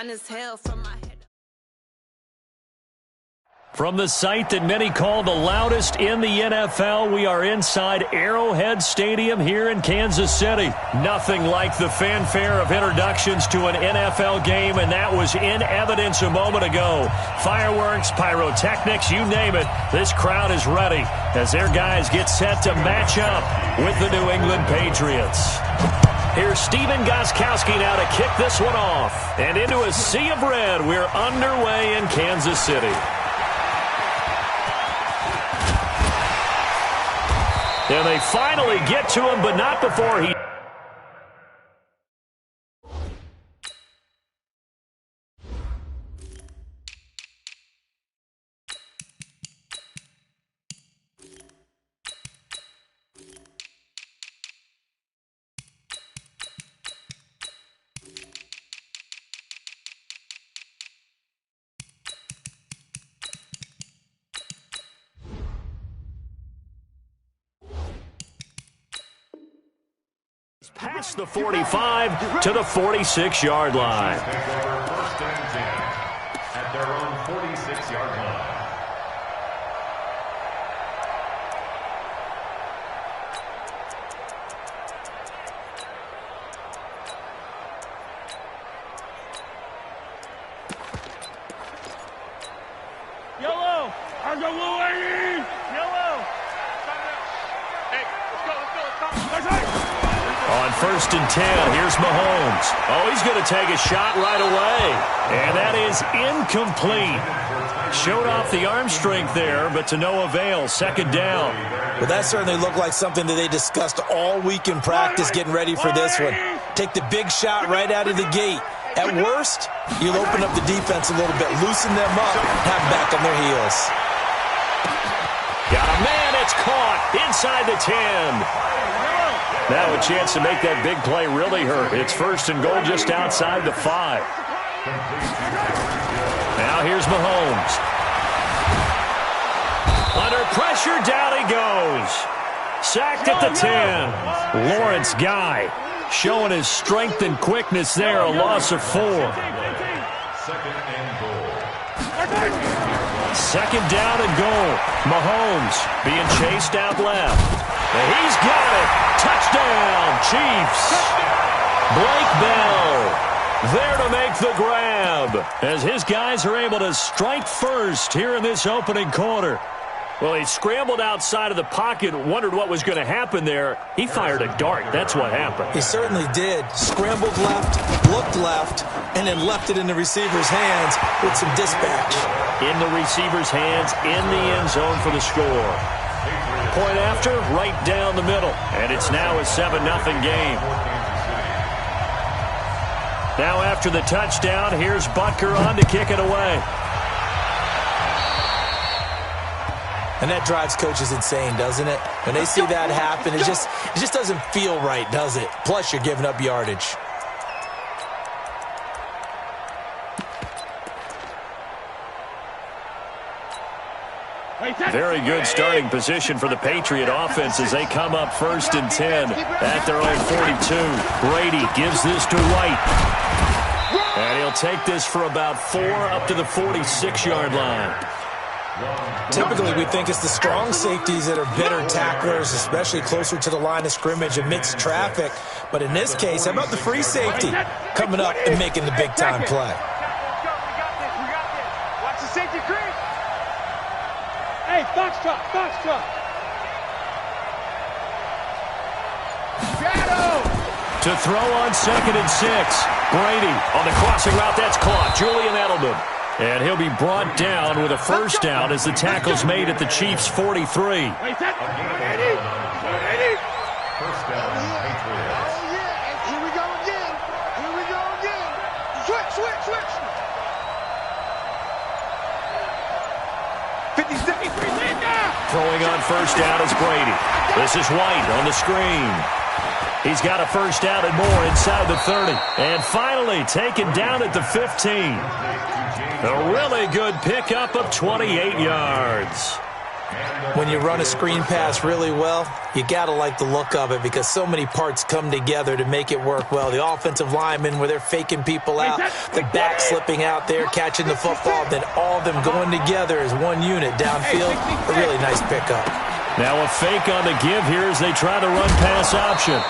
fine as hell from my head. From the site that many call the loudest in the NFL, we are inside Arrowhead Stadium here in Kansas City. Nothing like the fanfare of introductions to an NFL game, and that was in evidence a moment ago. Fireworks, pyrotechnics, you name it. This crowd is ready as their guys get set to match up with the New England Patriots. Here's Stephen Gostkowski now to kick this one off. And into a sea of red, we're underway in Kansas City. And they finally get to him, but not before he... past the 45 to the 46-yard line. First and 10 at their own 46-yard line. Yellow! I go away! Yellow! Hey, let's go. On first and 10, here's Mahomes. Oh, he's going to take a shot right away. And that is incomplete. Showed off the arm strength there, but to no avail. Second down. Well, that certainly looked like something that they discussed all week in practice getting ready for this one. Take the big shot right out of the gate. At worst, you'll open up the defense a little bit, loosen them up, have them back on their heels. Got a man, it's caught inside the 10. Now a chance to make that big play really hurt. It's first and goal just outside the 5. Now here's Mahomes. Under pressure, down he goes. Sacked at the 10. Lawrence Guy showing his strength and quickness there, a loss of 4. Second down and goal. Mahomes being chased out left. And he's got it. Touchdown, Chiefs. Blake Bell there to make the grab as his guys are able to strike first here in this opening quarter. Well, he scrambled outside of the pocket, wondered what was going to happen there. He fired a dart. That's what happened. He certainly did. Scrambled left, looked left, and then left it in the receiver's hands with some dispatch. In the receiver's hands, in the end zone for the score. Point after, right down the middle. And it's now a 7-0 game. Now after the touchdown, here's Butker on to kick it away. And that drives coaches insane, doesn't it? When they see that happen, it just doesn't feel right, does it? Plus, you're giving up yardage. Very good starting position for the Patriot offense as they come up first and 10 at their own 42. Brady gives this to White. And he'll take this for about 4 up to the 46-yard line. Typically, we think it's the strong safeties that are better tacklers, especially closer to the line of scrimmage amidst traffic. But in this case, how about the free safety coming up and making the big-time play? Watch the safety creep. Hey, Foxtrot, Foxtrot. Shadow. To throw on 2nd and 6. Brady on the crossing route. That's caught. Julian Edelman. And he'll be brought down with a first down as the tackle's made at the Chiefs' 43. First down, Patriots. Oh, yeah. Here we go again. Here we go again. Switch. 50 seconds. Throwing on first down is Brady. This is White on the screen. He's got a first down and more inside the 30. And finally taken down at the 15. A really good pickup of 28 yards. When you run a screen pass really well, you got to like the look of it because so many parts come together to make it work well. The offensive linemen, where they're faking people out, the back slipping out there, catching the football, then all of them going together as one unit downfield. A really nice pickup. Now a fake on the give here as they try the run-pass option.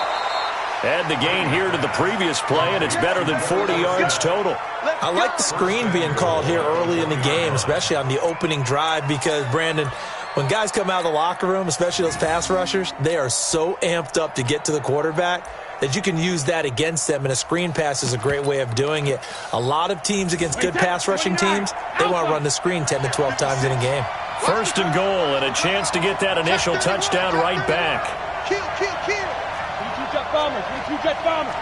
Add the gain here to the previous play, and it's better than 40 yards total. I like the screen being called here early in the game, especially on the opening drive, because, Brandon, when guys come out of the locker room, especially those pass rushers, they are so amped up to get to the quarterback that you can use that against them, and a screen pass is a great way of doing it. A lot of teams against good pass rushing teams, they want to run the screen 10 to 12 times in a game. First and goal, and a chance to get that initial touchdown right back. Kill, kill, kill. Bombers, jet bombers.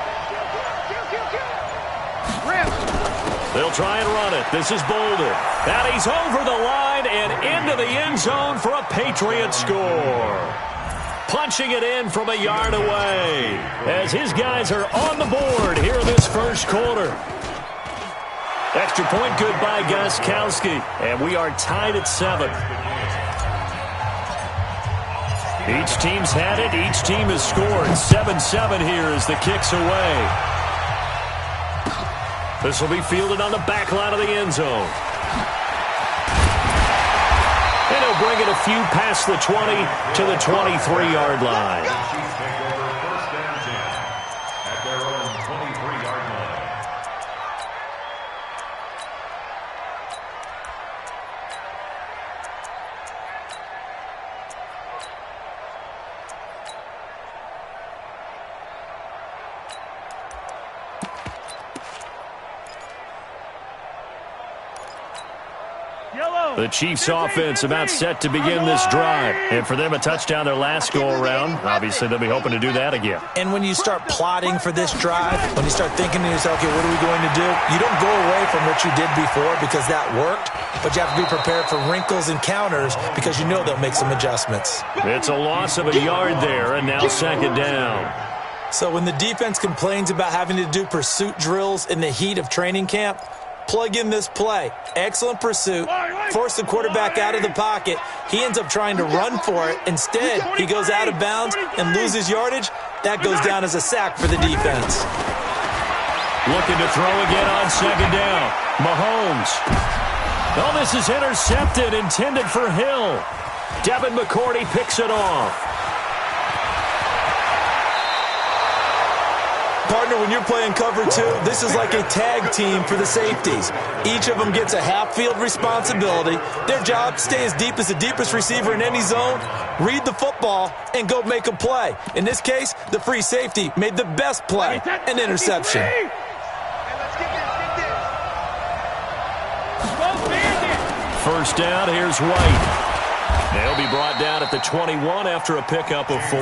They'll try and run it. This is Bolden. And he's over the line and into the end zone for a Patriot score. Punching it in from a yard away as his guys are on the board here in this first quarter. Extra point good by Gostkowski. And we are tied at 7. Each team's had it. Each team has scored. 7-7 here as the kick's away. This will be fielded on the back line of the end zone. And he'll bring it a few past the 20 to the 23-yard line. Chiefs take over first and 10 at their own 23-yard line. The Chiefs offense about set to begin this drive. And for them, a touchdown their last go-around. Obviously, they'll be hoping to do that again. And when you start plotting for this drive, when you start thinking to yourself, okay, what are we going to do? You don't go away from what you did before because that worked, but you have to be prepared for wrinkles and counters because you know they'll make some adjustments. It's a loss of a yard there, and now second down. So when the defense complains about having to do pursuit drills in the heat of training camp, plug in this play. Excellent pursuit. Force the quarterback out of the pocket. He ends up trying to run for it. Instead, he goes out of bounds and loses yardage. That goes down as a sack for the defense. Looking to throw again on second down. Mahomes. Oh, this is intercepted, intended for Hill. Devin McCourty picks it off. Partner, when you're playing cover 2, this is like a tag team for the safeties. Each of them gets a half-field responsibility. Their job, stay as deep as the deepest receiver in any zone, read the football, and go make a play. In this case, the free safety made the best play, an interception. First down, here's White. They'll be brought down at the 21 after a pickup of 4.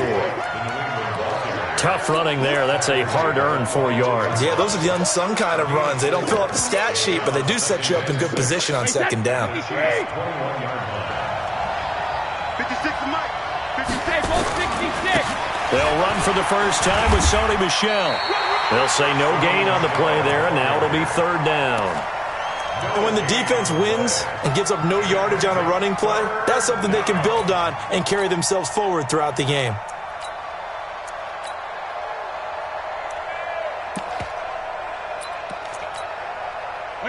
Tough running there. That's a hard-earned 4 yards. Yeah, those are the unsung kind of runs. They don't fill up the stat sheet, but they do set you up in good position on second down. 56 Mike. 56. They'll run for the first time with Sony Michel. They'll say no gain on the play there, and now it'll be third down. And when the defense wins and gives up no yardage on a running play, that's something they can build on and carry themselves forward throughout the game.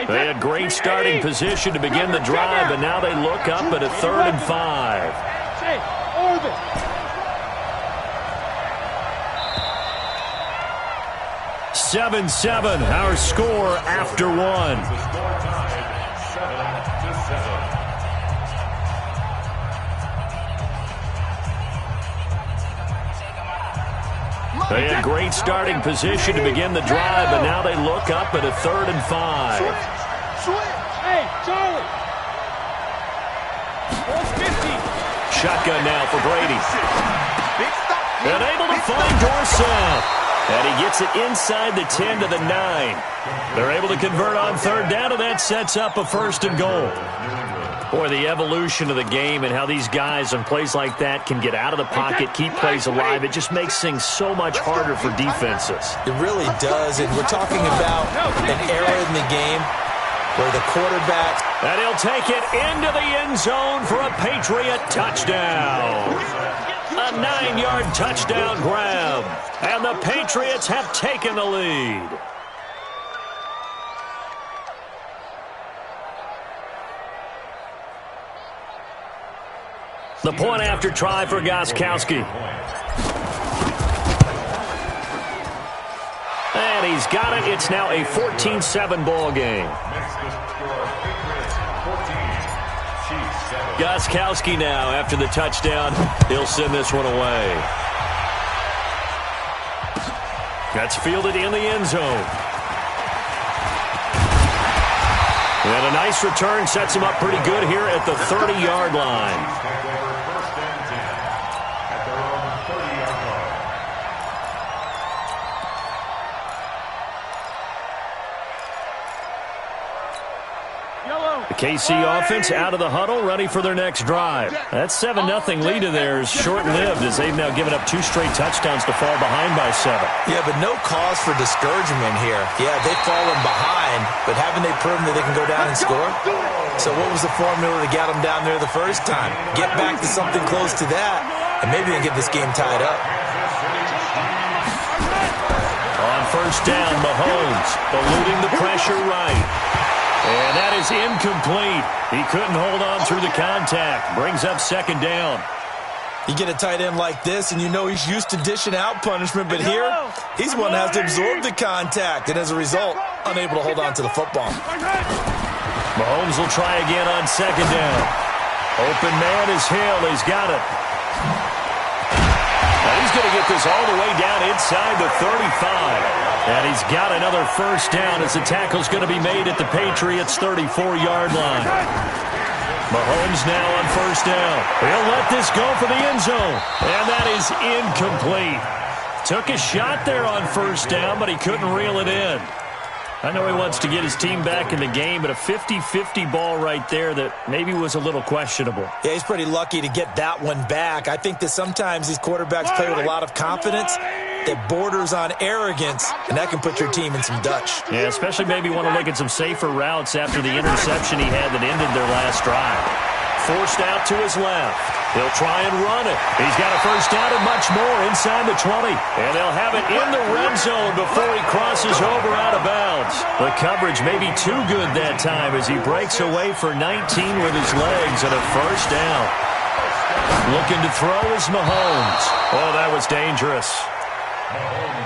They had great starting position to begin the drive, but now they look up at a 3rd and 5. 7-7, our score after 1. They had great starting position to begin the drive, but now they look up at a 3rd and 5. Hey, Charlie. 450. Shotgun now for Brady. And able to find Dorsett. And he gets it inside the 10 to the 9. They're able to convert on third down, and that sets up a 1st and goal. Boy, the evolution of the game and how these guys on plays like that can get out of the pocket, keep plays alive, it just makes things so much harder for defenses. It really does, and we're talking about an era in the game where the quarterback... And he'll take it into the end zone for a Patriot touchdown. A 9-yard touchdown grab. And the Patriots have taken the lead. The point after try for Gostkowski. And he's got it. It's now a 14-7 ball game. Gostkowski now, after the touchdown, he'll send this one away. That's fielded in the end zone. And a nice return sets him up pretty good here at the 30-yard line. KC offense out of the huddle, ready for their next drive. That 7-0 lead of theirs short-lived as they've now given up 2 straight touchdowns to fall behind by 7. Yeah, but no cause for discouragement here. Yeah, they've fallen behind, but haven't they proven that they can go down and score? So what was the formula that got them down there the first time? Get back to something close to that, and maybe they can get this game tied up. On first down, Mahomes eluding the pressure right. And that is incomplete. He couldn't hold on through the contact. Brings up second down. You get a tight end like this, and you know he's used to dishing out punishment, but here, he's one that has to absorb the contact, and as a result, unable to hold on to the football. Mahomes will try again on second down. Open man is Hill. He's got it. Now he's going to get this all the way down inside the 35. And he's got another first down as the tackle's going to be made at the Patriots' 34-yard line. Mahomes now on first down. He'll let this go for the end zone. And that is incomplete. Took a shot there on first down, but he couldn't reel it in. I know he wants to get his team back in the game, but a 50-50 ball right there that maybe was a little questionable. Yeah, he's pretty lucky to get that one back. I think that sometimes these quarterbacks play with a lot of confidence that borders on arrogance, and that can put your team in some Dutch. Yeah, especially maybe want to look at some safer routes after the interception he had that ended their last drive. Forced out to his left. He'll try and run it. He's got a first down and much more inside the 20. And they'll have it in the red zone before he crosses over out of bounds. The coverage may be too good that time as he breaks away for 19 with his legs and a first down. Looking to throw is Mahomes. Oh, that was dangerous.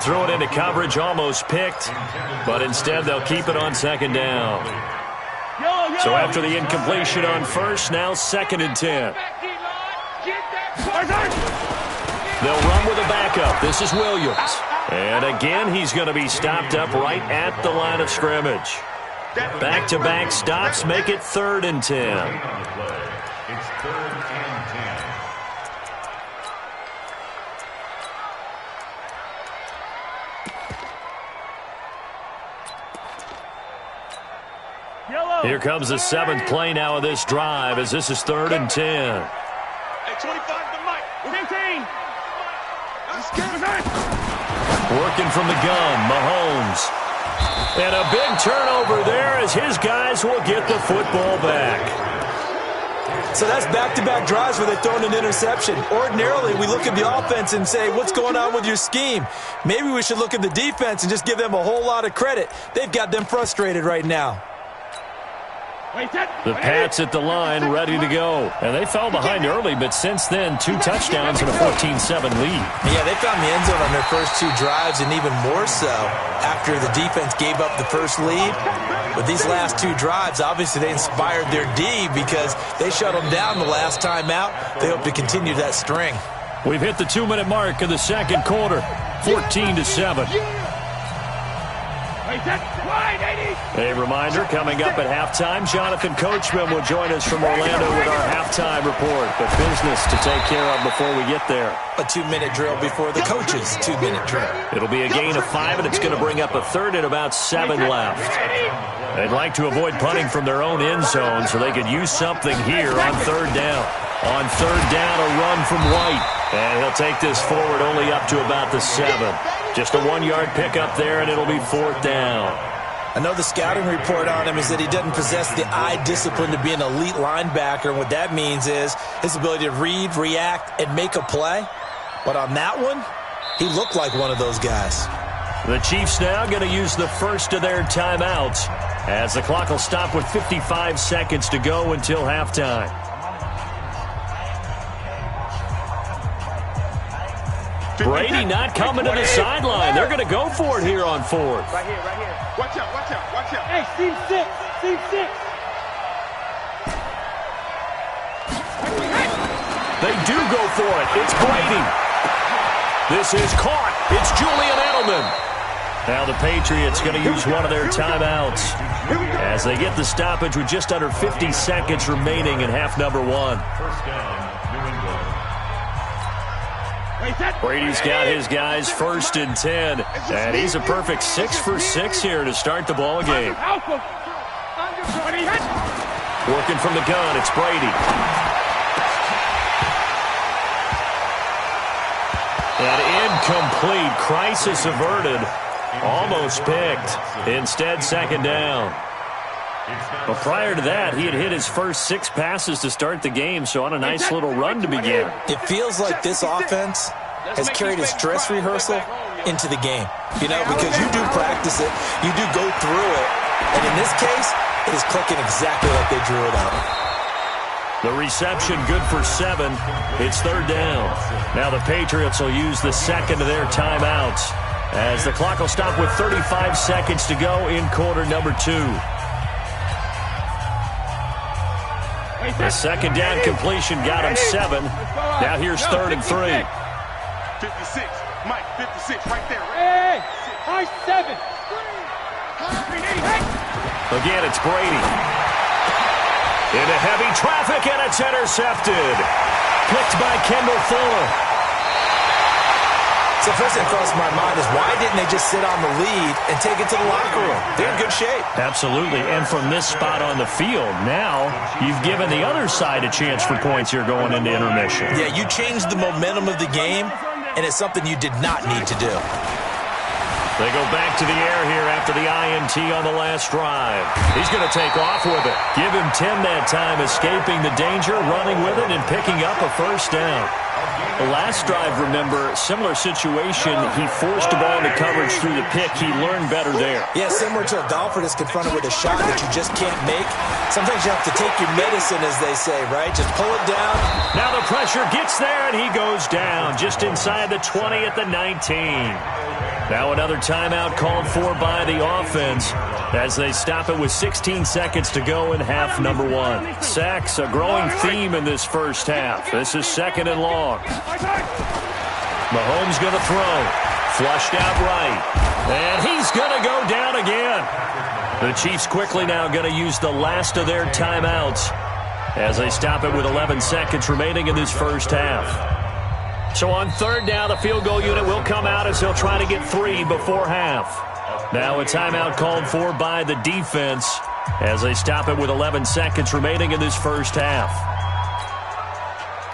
Threw it into coverage, almost picked, but instead they'll keep it on second down. So after the incompletion on first, now second and 10. They'll run with a backup. This is Williams. And again, he's going to be stopped up right at the line of scrimmage. Back-to-back stops make it 3rd and 10. It's 3rd and 10. Here comes the 7th play now of this drive as this is 3rd and 10. Hey, 25 to Mike. 15. Working from the gun, Mahomes. And a big turnover there as his guys will get the football back. So that's back-to-back drives where they're throwing an interception. Ordinarily, we look at the offense and say, what's going on with your scheme? Maybe we should look at the defense and just give them a whole lot of credit. They've got them frustrated right now. The Pats at the line, ready to go. And they fell behind early, but since then, 2 touchdowns and a 14-7 lead. Yeah, they found the end zone on their first 2 drives, and even more so after the defense gave up the first lead. But these last 2 drives, obviously they inspired their D because they shut them down the last time out. They hope to continue that string. We've hit the 2-minute mark of the second quarter, 14-7. A reminder, coming up at halftime, Jonathan Coachman will join us from Orlando with our halftime report. But business to take care of before we get there. A 2-minute drill before the coach's 2-minute drill. It'll be a gain of 5, and it's going to bring up a 3rd and about 7 left. They'd like to avoid punting from their own end zone so they could use something here on 3rd down. On 3rd down, a run from White. And he'll take this forward only up to about the 7. Just a 1-yard pickup there, and it'll be 4th down. I know the scouting report on him is that he doesn't possess the eye discipline to be an elite linebacker. And what that means is his ability to read, react, and make a play. But on that one, he looked like one of those guys. The Chiefs now going to use the first of their timeouts as the clock will stop with 55 seconds to go until halftime. Brady not coming to the sideline. They're going to go for it here on fourth. Right here, right here. Watch out, watch out, watch out. Hey, seam six. Seam six. They do go for it. It's Brady. This is caught. It's Julian Edelman. Now the Patriots going to use one of their timeouts as they get the stoppage with just under 50 seconds remaining in half number one. First down, New England. Brady's got his guys 1st and 10, and he's a perfect 6 for 6 here to start the ball game. Working from the gun, it's Brady. An incomplete, crisis averted, almost picked. Instead, 2nd down. But prior to that, he had hit his first 6 passes to start the game, so on a nice little run to begin. It feels like this offense has carried its dress rehearsal into the game. You know, because you do practice it, you do go through it, and in this case, it is clicking exactly like they drew it out. The reception good for 7. It's 3rd down. Now the Patriots will use the second of their timeouts as the clock will stop with 35 seconds to go in quarter number 2. The 2nd down completion got him 7. Now here's 3rd and 3. 56. Mike, 56 right there. Hey, high 7. Again, it's Brady. Into heavy traffic, and it's intercepted. Picked by Kendall Fuller. So first thing that crossed my mind is why didn't they just sit on the lead and take it to the locker room? They're in good shape. Absolutely, and from this spot on the field, now you've given the other side a chance for points here going into intermission. Yeah, you changed the momentum of the game, and it's something you did not need to do. They go back to the air here after the INT on the last drive. He's going to take off with it. Give him 10 that time, escaping the danger, running with it, and picking up a 1st down. The last drive, remember, similar situation. He forced the ball into coverage through the pick. He learned better there. Yeah, similar to a golfer that's confronted with a shot that you just can't make. Sometimes you have to take your medicine, as they say, right? Just pull it down. Now the pressure gets there, and he goes down just inside the 20 at the 19. Now another timeout called for by the offense as they stop it with 16 seconds to go in half number 1. Sacks, a growing theme in this first half. This is 2nd and long. Mahomes going to throw. Flushed out right. And he's going to go down again. The Chiefs quickly now going to use the last of their timeouts as they stop it with 11 seconds remaining in this first half. So on 3rd down, the field goal unit will come out as he'll try to get 3 before half. Now a timeout called for by the defense as they stop it with 11 seconds remaining in this first half.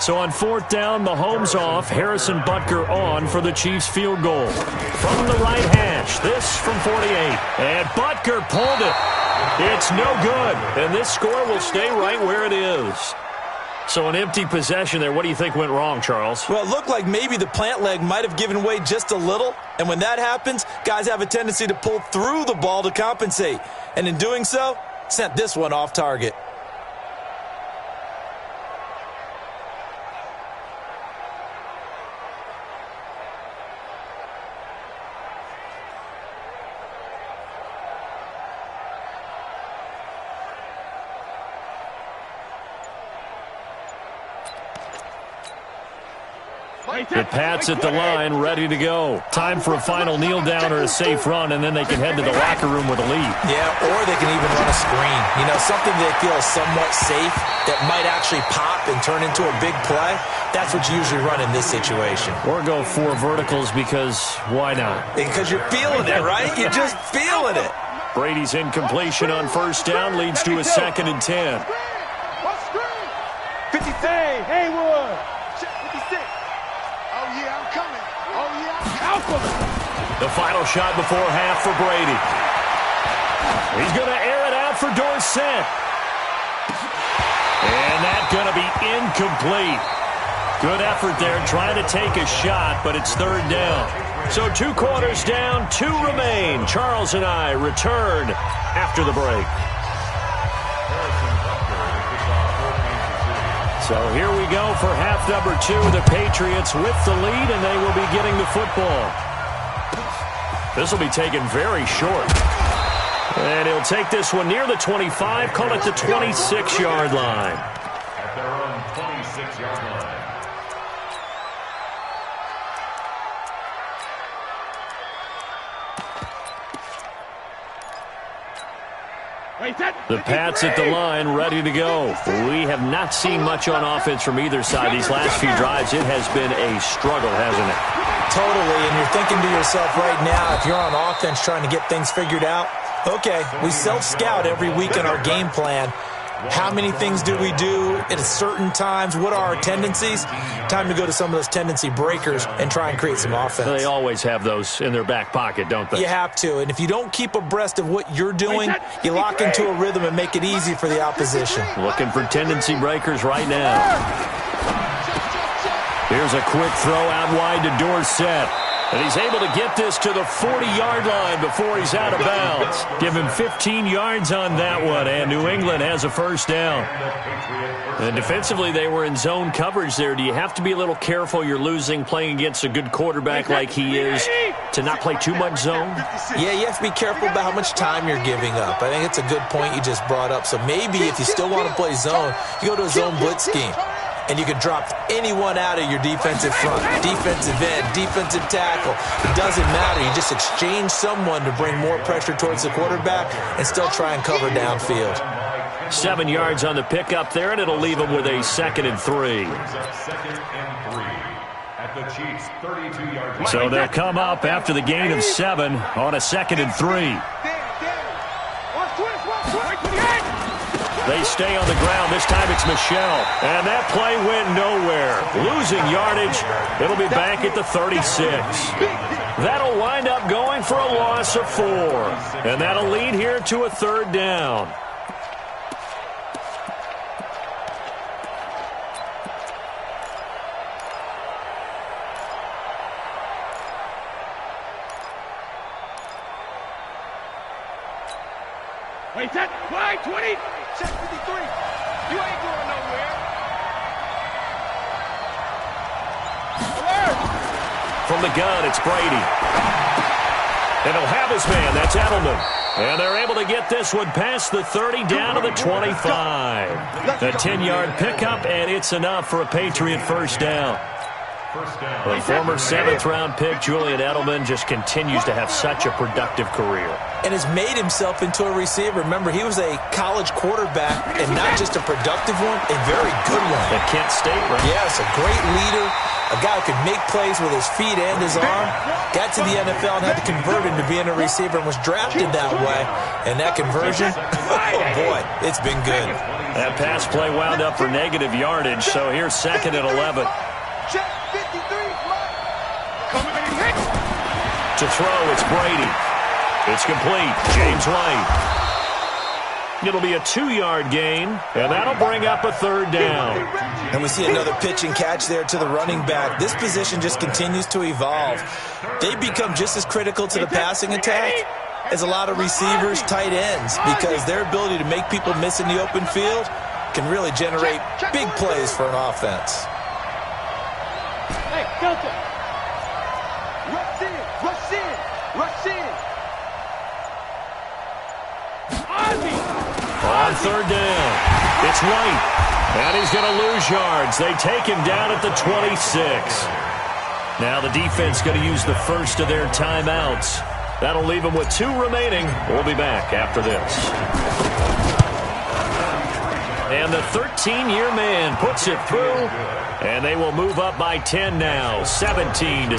So on 4th down, Mahomes off, Harrison Butker on for the Chiefs field goal. From the right hash, this from 48. And Butker pulled it. It's no good. And this score will stay right where it is. So an empty possession there. What do you think went wrong, Charles? Well, it looked like maybe the plant leg might have given way just a little. And when that happens, guys have a tendency to pull through the ball to compensate. And in doing so, sent this one off target. The Pats at the line, ready to go. Time for a final kneel down or a safe run, and then they can head to the locker room with a lead. Yeah, or they can even run a screen. You know, something they feel is somewhat safe that might actually pop and turn into a big play. That's what you usually run in this situation. Or go 4 verticals because why not? Because you're feeling it, right? You're just feeling it. Brady's incompletion on 1st down leads to a 2nd and 10. 50. Hey, Haywood. 56. Oh, yeah, I'm coming. Oh, yeah, I'm coming. The final shot before half for Brady. He's going to air it out for Dorsett. And that's going to be incomplete. Good effort there trying to take a shot, but it's third down. So 2 quarters down, 2 remain. Charles and I return after the break. So here we go for half number 2. The Patriots with the lead, and they will be getting the football. This will be taken very short. And he'll take this one near the 25, call it the 26-yard line. At their own 26-yard line. The Pats at the line, ready to go. We have not seen much on offense from either side. These last few drives, it has been a struggle, hasn't it? Totally, and you're thinking to yourself right now, if you're on offense trying to get things figured out, okay, we self-scout every week in our game plan. How many things do we do at certain times? What are our tendencies? Time to go to some of those tendency breakers and try and create some offense. They always have those in their back pocket, don't they? You have to, and if you don't keep abreast of what you're doing, you lock into a rhythm and make it easy for the opposition. Looking for tendency breakers right now. Here's a quick throw out wide to Dorsett. And he's able to get this to the 40-yard line before he's out of bounds. Give him 15 yards on that one, and New England has a first down. And defensively, they were in zone coverage there. Do you have to be a little careful? You're losing playing against a good quarterback like he is to not play too much zone? Yeah, you have to be careful about how much time you're giving up. I think it's a good point you just brought up. So maybe if you still want to play zone, you go to a zone blitz scheme. And you can drop anyone out of your defensive front, defensive end, defensive tackle. It doesn't matter. You just exchange someone to bring more pressure towards the quarterback and still try and cover downfield. 7 yards on the pickup there, and it'll leave them with a 2nd and 3. At the Chiefs' 32-yard line. So they'll come up after the gain of 7 on a 2nd and 3. They stay on the ground. This time it's Michel. And that play went nowhere. Losing yardage. It'll be back at the 36. That'll wind up going for a loss of 4. And that'll lead here to a third down. Wait, that wide 20. Check 53. You ain't going nowhere. Alert. From the gun, it's Brady. And he'll have his man. That's Edelman. And they're able to get this one past the 30 down to the 25. A 10-yard pickup, and it's enough for a Patriot first down. The former 7th-round pick, Julian Edelman, just continues to have such a productive career. And has made himself into a receiver. Remember, he was a college quarterback, and not just a productive one, a very good one. At Kent State, right? Yes, a great leader, a guy who could make plays with his feet and his arm. Got to the NFL and had to convert into being a receiver and was drafted that way. And that conversion, oh boy, it's been good. That pass play wound up for negative yardage, so here's 2nd and 11. Check 53. To throw, it's Brady. It's complete. James White. It'll be a 2-yard gain, and that'll bring up a third down. And we see another pitch and catch there to the running back. This position just continues to evolve. They become just as critical to the passing attack as a lot of receivers, tight ends, because their ability to make people miss in the open field can really generate big plays for an offense. Hey, Delta. Rush in. Rush in. Rush in. On third down, it's White. And he's going to lose yards. They take him down at the 26. Now the defense going to use the first of their timeouts. That'll leave them with 2 remaining. We'll be back after this. And the 13-year man puts it through. And they will move up by 10 now, 17-7.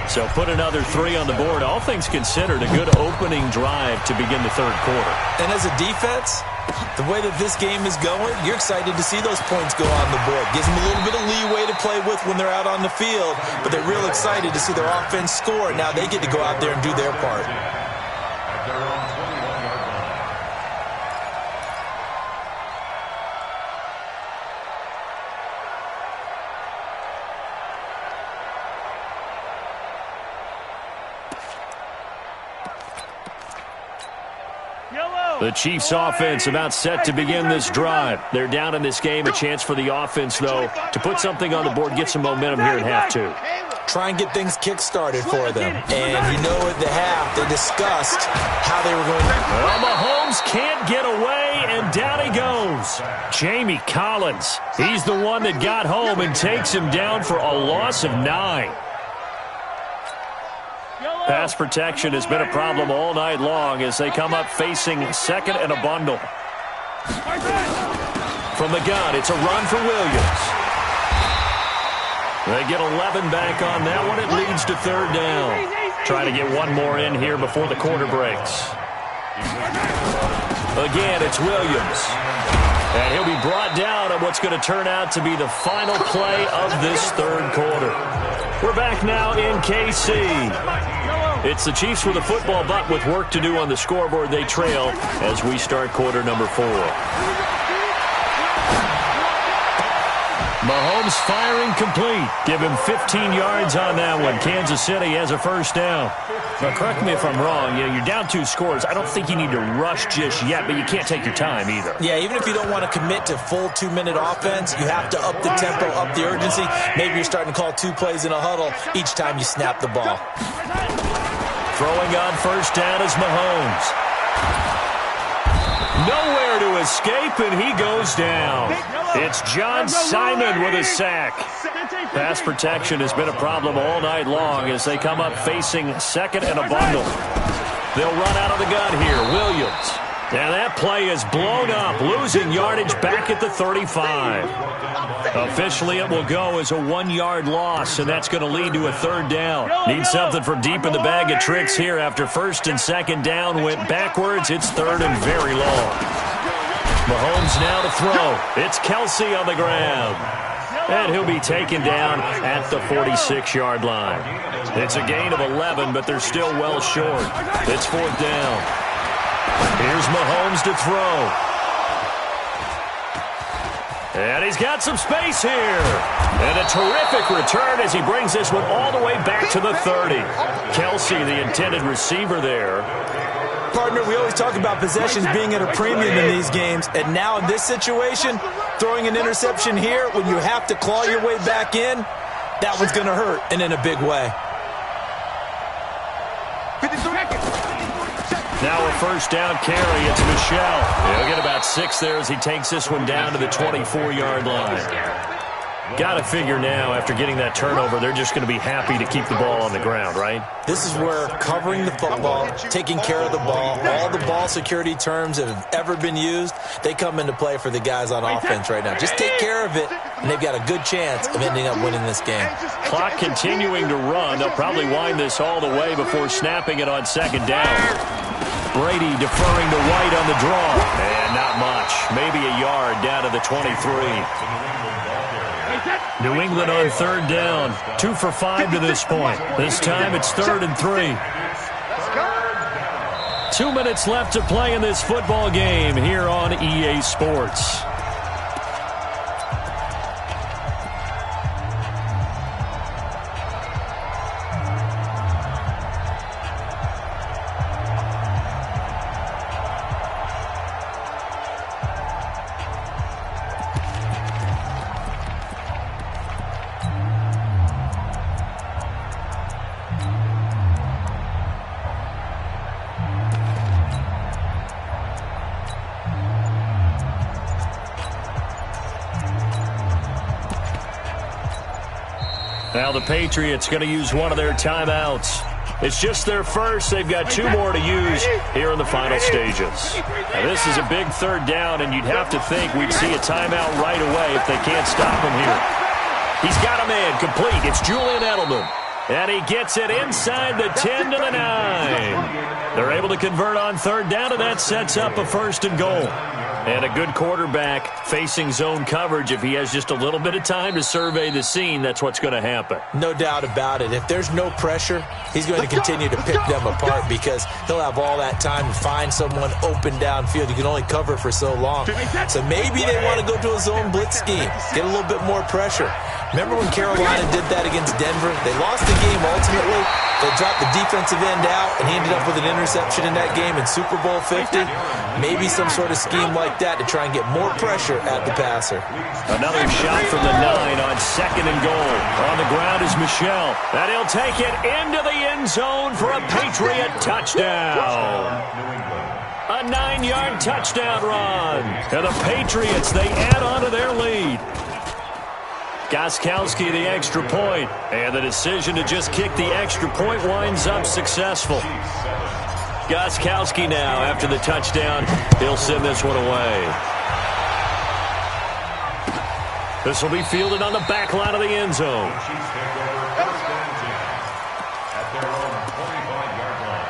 So put another 3 on the board. All things considered, a good opening drive to begin the third quarter. And as a defense, the way that this game is going, you're excited to see those points go on the board. Gives them a little bit of leeway to play with when they're out on the field, but they're real excited to see their offense score. Now they get to go out there and do their part. At their own 21 The Chiefs offense about set to begin this drive. They're down in this game. A chance for the offense, though, to put something on the board, get some momentum here in half two. Try and get things kick-started for them. And you know at the half, they discussed how they were going to... Well, Mahomes can't get away, and down he goes. Jamie Collins, he's the one that got home and takes him down for a loss of 9. Pass protection has been a problem all night long as they come up facing second and a bundle. From the gun, it's a run for Williams. They get 11 back on that one. It leads to third down. Trying to get one more in here before the quarter breaks. Again, it's Williams. And he'll be brought down on what's going to turn out to be the final play of this third quarter. We're back now in KC. It's the Chiefs with a football, but with work to do on the scoreboard. They trail as we start quarter number 4. Mahomes firing complete. Give him 15 yards on that one. Kansas City has a first down. Now, correct me if I'm wrong. You know, you're down 2 scores. I don't think you need to rush just yet, but you can't take your time either. Yeah, even if you don't want to commit to full 2-minute offense, you have to up the tempo, up the urgency. Maybe you're starting to call 2 plays in a huddle each time you snap the ball. Throwing on first down is Mahomes. Nowhere to escape, and he goes down. It's John Simon with a sack. Pass protection has been a problem all night long as they come up facing second and a bundle. They'll run out of the gun here. Williams. And that play is blown up, losing yardage back at the 35. Officially, it will go as a 1-yard loss, and that's going to lead to a third down. Need something from deep in the bag of tricks here after first and second down went backwards. It's third and very long. Mahomes now to throw. It's Kelsey on the ground. And he'll be taken down at the 46-yard line. It's a gain of 11, but they're still well short. It's fourth down. Here's Mahomes to throw. And he's got some space here. And a terrific return as he brings this one all the way back to the 30. Kelsey, the intended receiver there. Partner, we always talk about possessions being at a premium in these games. And now in this situation, throwing an interception here when you have to claw your way back in, that one's going to hurt, and in a big way. Now a first down carry. It's Michel. He'll get about 6 there as he takes this one down to the 24-yard line. Got to figure now, after getting that turnover, they're just going to be happy to keep the ball on the ground, right? This is where covering the football, taking care of the ball, all the ball security terms that have ever been used, they come into play for the guys on offense right now. Just take care of it, and they've got a good chance of ending up winning this game. Clock continuing to run. They'll probably wind this all the way before snapping it on second down. Brady deferring to White on the draw. And not much. Maybe a yard down to the 23. New England on third down. 2 for 5 to this point. This time it's 3rd and 3. 2 minutes left to play in this football game here on EA Sports. Now the Patriots going to use one of their timeouts. It's just their first. They've got 2 more to use here in the final stages. Now this is a big third down, and you'd have to think we'd see a timeout right away if they can't stop him here. He's got a man complete. It's Julian Edelman. And he gets it inside the 10 to the 9. They're able to convert on third down, and that sets up a 1st and goal. And a good quarterback facing zone coverage. If he has just a little bit of time to survey the scene, that's what's going to happen. No doubt about it. If there's no pressure, he's going to continue to pick them apart because he'll have all that time to find someone open downfield. You can only cover for so long. So maybe they want to go to a zone blitz scheme, get a little bit more pressure. Remember when Carolina did that against Denver? They lost the game ultimately. They dropped the defensive end out, and he ended up with an interception in that game in Super Bowl 50. Maybe some sort of scheme like that to try and get more pressure at the passer. Another shot from the 9 on 2nd and goal. On the ground is Michel. And he'll take it into the end zone for a Patriot touchdown. A 9-yard touchdown run. And the Patriots, they add on to their lead. Gostkowski the extra point, and the decision to just kick the extra point winds up successful. Gostkowski now, after the touchdown, he'll send this one away. This will be fielded on the back line of the end zone. At their own 45-yard line.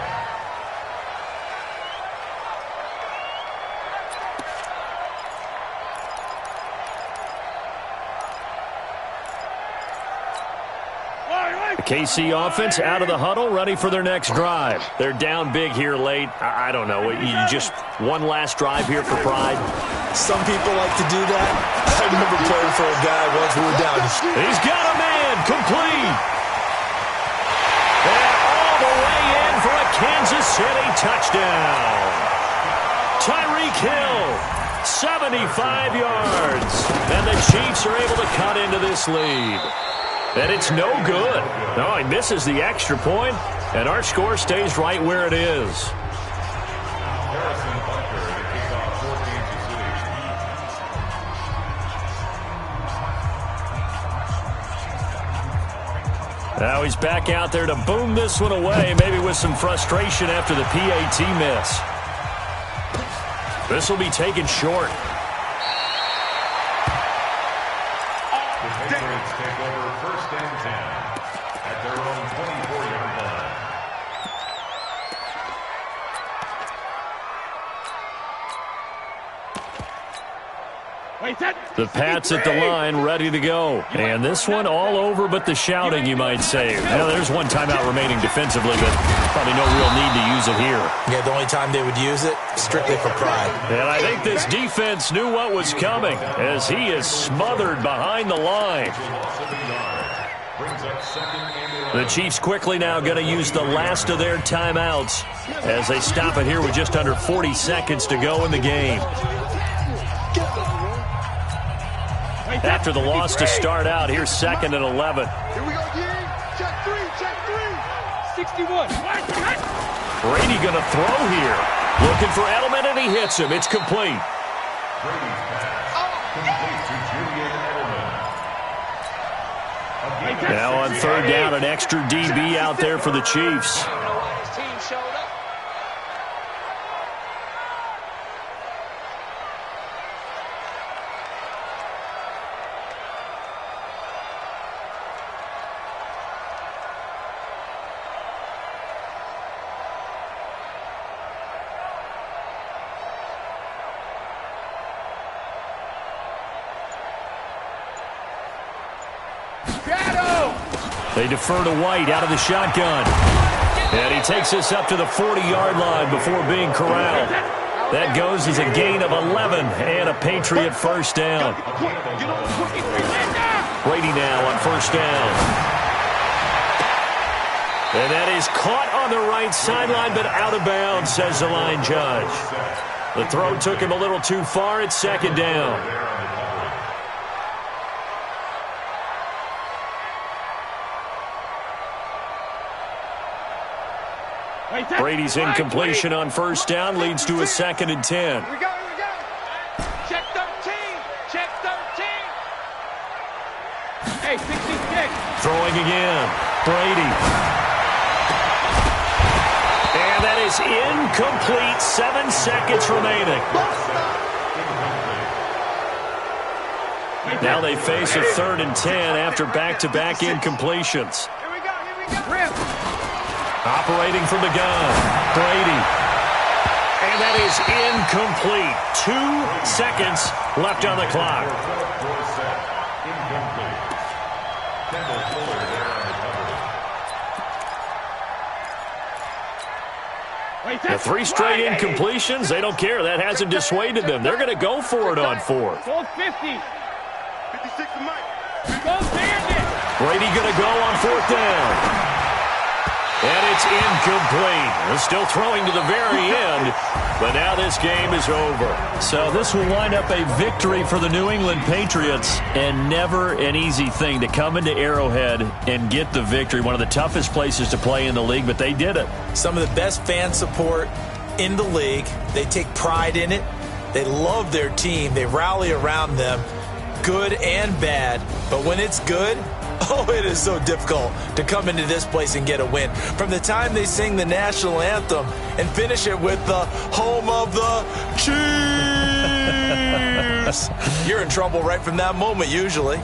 The KC offense out of the huddle, ready for their next drive. They're down big here late. I don't know. You just one last drive here for pride. Some people like to do that. I remember playing for a guy once we were down. He's got a man, complete. And all the way in for a Kansas City touchdown. Tyreek Hill, 75 yards. And the Chiefs are able to cut into this lead. And it's no good. No, he misses the extra point, and our score stays right where it is. Harrison Butker to kick off for Kansas City. Now he's back out there to boom this one away, maybe with some frustration after the PAT miss. This will be taken short. The Patriots take over 1st and 10 at their own 24-yard line. The Pats at the line, ready to go. And this one all over but the shouting, you might say. Now, there's one timeout remaining defensively, but probably no real need to use it here. Yeah, the only time they would use it, strictly for pride. And I think this defense knew what was coming as he is smothered behind the line. The Chiefs quickly now going to use the last of their timeouts as they stop it here with just under 40 seconds to go in the game. After the loss to start out, here's 2nd and 11. Here we go, Ying. Check 3, check 3. 61. Brady going to throw here. Looking for Edelman, and he hits him. It's complete. Brady's pass complete to Julian Edelman. Now on 3rd down, an extra DB out there for the Chiefs. They defer to White out of the shotgun. And he takes us up to the 40-yard line before being corralled. That goes as a gain of 11 and a Patriot first down. Brady now on 1st down. And that is caught on the right sideline, but out of bounds, says the line judge. The throw took him a little too far. It's 2nd down. Brady's incompletion on 1st down leads to a 2nd and 10. Here we go. Check 13. Check 13. Hey, 66. Throwing again. Brady. And that is incomplete. 7 seconds remaining. Now they face a 3rd and 10 after back-to-back incompletions. Here we go. Operating from the gun, Brady. And that is incomplete. 2 seconds left on the clock. The 3 straight incompletions, they don't care. That hasn't dissuaded them. They're going to go for it on 4th. 50. 56 to Mike. Go Bandit. Brady going to go on 4th down. And it's incomplete. They're still throwing to the very end, but now this game is over. So this will wind up a victory for the New England Patriots, and never an easy thing to come into Arrowhead and get the victory. One of the toughest places to play in the league, but they did it. Some of the best fan support in the league. They take pride in it. They love their team. They rally around them, good and bad. But when it's good, oh, it is so difficult to come into this place and get a win. From the time they sing the national anthem and finish it with the home of the Chiefs, you're in trouble right from that moment usually.